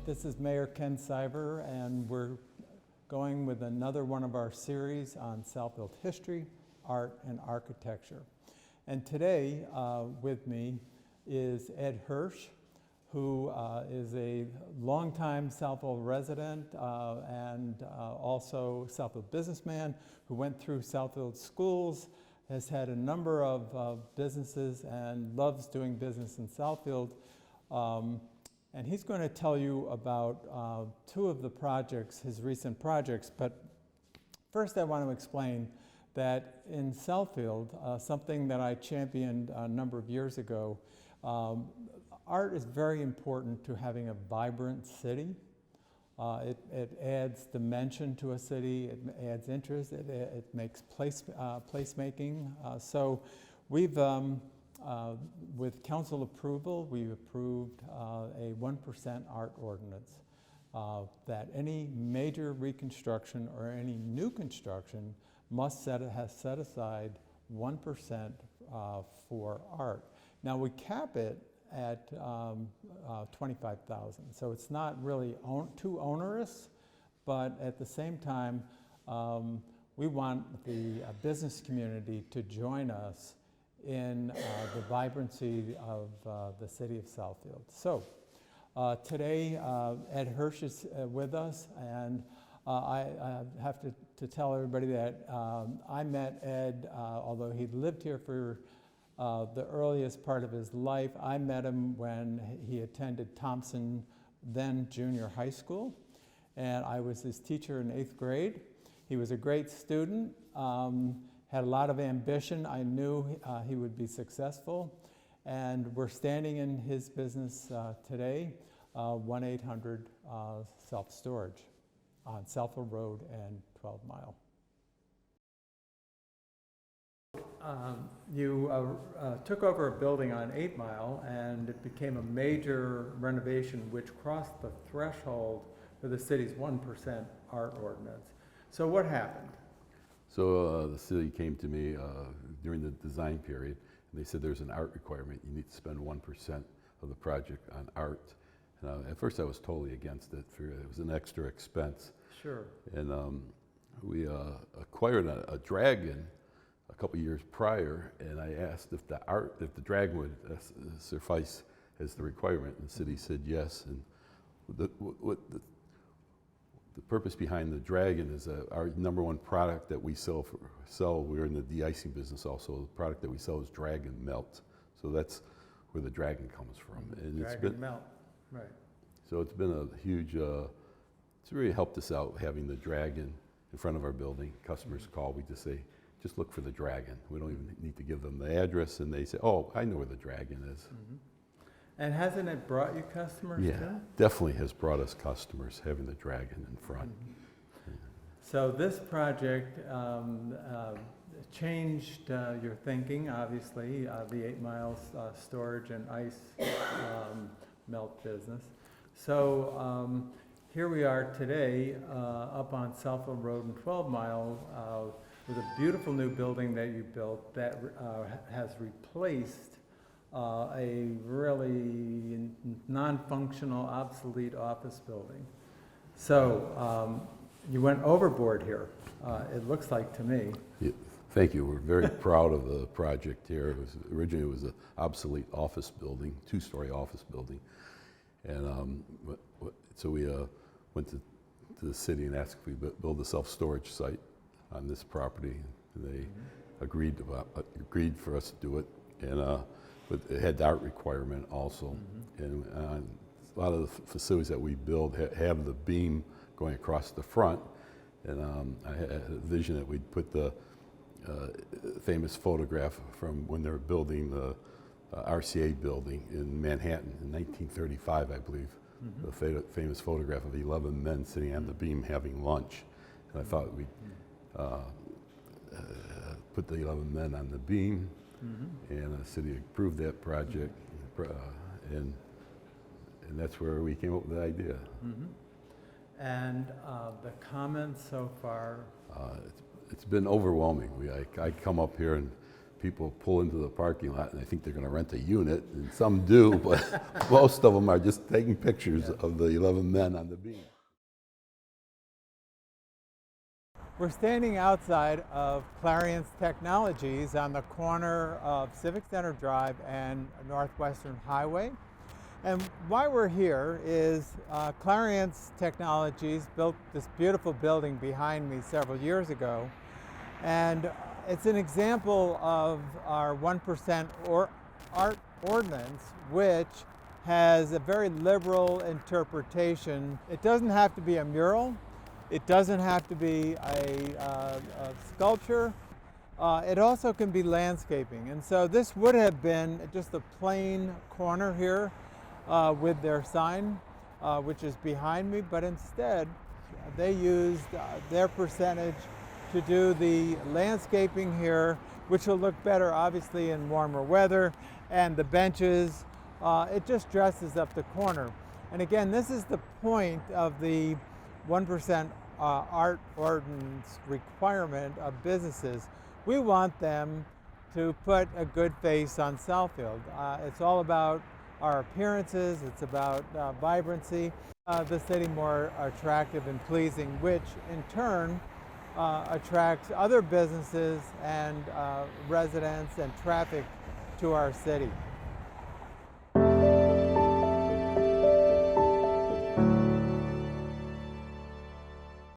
This is Mayor Ken Siver, and we're going with another one of our series on Southfield history, art, and architecture. And today with me is Ed Hirsch, who is a longtime Southfield resident and also Southfield businessman who went through Southfield schools, has had a number of businesses and loves doing business in Southfield. And he's going to tell you about two of the projects, his recent projects. But first I want to explain that in Southfield, something that I championed a number of years ago, art is very important to having a vibrant city. It adds dimension to a city, it adds interest, it makes placemaking. So we've, with council approval, we've approved a 1% art ordinance that any major reconstruction or any new construction has set aside 1% for art. Now we cap it at 25,000. So it's not really too onerous, but at the same time, we want the business community to join us in the vibrancy of the city of Southfield. So today, Ed Hirsch is with us, and I have to tell everybody that I met Ed, although he lived here for the earliest part of his life. I met him when he attended Thompson, then junior high school, and I was his teacher in 8th grade. He was a great student, had a lot of ambition. I knew he would be successful, and we're standing in his business today, 1-800 Self-Storage on Southfield Road and 12 Mile. You took over a building on 8 Mile, and it became a major renovation which crossed the threshold for the city's 1% art ordinance. So what happened? So the city came to me during the design period, and they said there's an art requirement. You need to spend 1% of the project on art. And at first I was totally against it. It was an extra expense. Sure. And we acquired a dragon a couple years prior, and I asked if the dragon would suffice as the requirement, and the city said yes. And the purpose behind the dragon is our #1 product that we sell. We're in the de-icing business also. The product that we sell is dragon melt. So that's where the dragon comes from. And dragon melt, right. So it's been a huge, it's really helped us out having the dragon in front of our building. Customers call, we just say, just look for the dragon. We don't even need to give them the address, and they say, oh, I know where the dragon is. Mm-hmm. And hasn't it brought you customers too? Yeah, definitely has brought us customers, having the dragon in front. Mm-hmm. Yeah. So this project changed your thinking, obviously, the 8 Mile storage and ice melt business. So here we are today up on Southfield Road and 12 Mile with a beautiful new building that you built that has replaced a really non-functional, obsolete office building. So you went overboard here, it looks like to me. Yeah, thank you. We're very proud of the project here. Originally it was an obsolete office building, 2-story office building. And so we went to the city and asked if we build a self-storage site on this property. And they agreed for us to do it. And but it had the art requirement also. And a lot of the facilities that we build have the beam going across the front. And I had a vision that we'd put the famous photograph from when they were building the RCA building in Manhattan in 1935, I believe. The famous photograph of 11 men sitting on the beam having lunch. And I thought we'd put the 11 men on the beam. And the city approved that project, and that's where we came up with the idea. And the comments so far? It's been overwhelming. I come up here and people pull into the parking lot and they think they're going to rent a unit, and some do, but most of them are just taking pictures of the 11 men on the beam. We're standing outside of Clariant's Technologies on the corner of Civic Center Drive and Northwestern Highway. And why we're here is Clariant's Technologies built this beautiful building behind me several years ago. And it's an example of our 1% art ordinance, which has a very liberal interpretation. It doesn't have to be a mural. It doesn't have to be a sculpture. It also can be landscaping. And so this would have been just a plain corner here with their sign, which is behind me, but instead they used their percentage to do the landscaping here, which will look better obviously in warmer weather, and the benches. It just dresses up the corner. And again, this is the point of the 1% art ordinance requirement of businesses. We want them to put a good face on Southfield. It's all about our appearances, it's about vibrancy, the city more attractive and pleasing, which in turn attracts other businesses and residents and traffic to our city.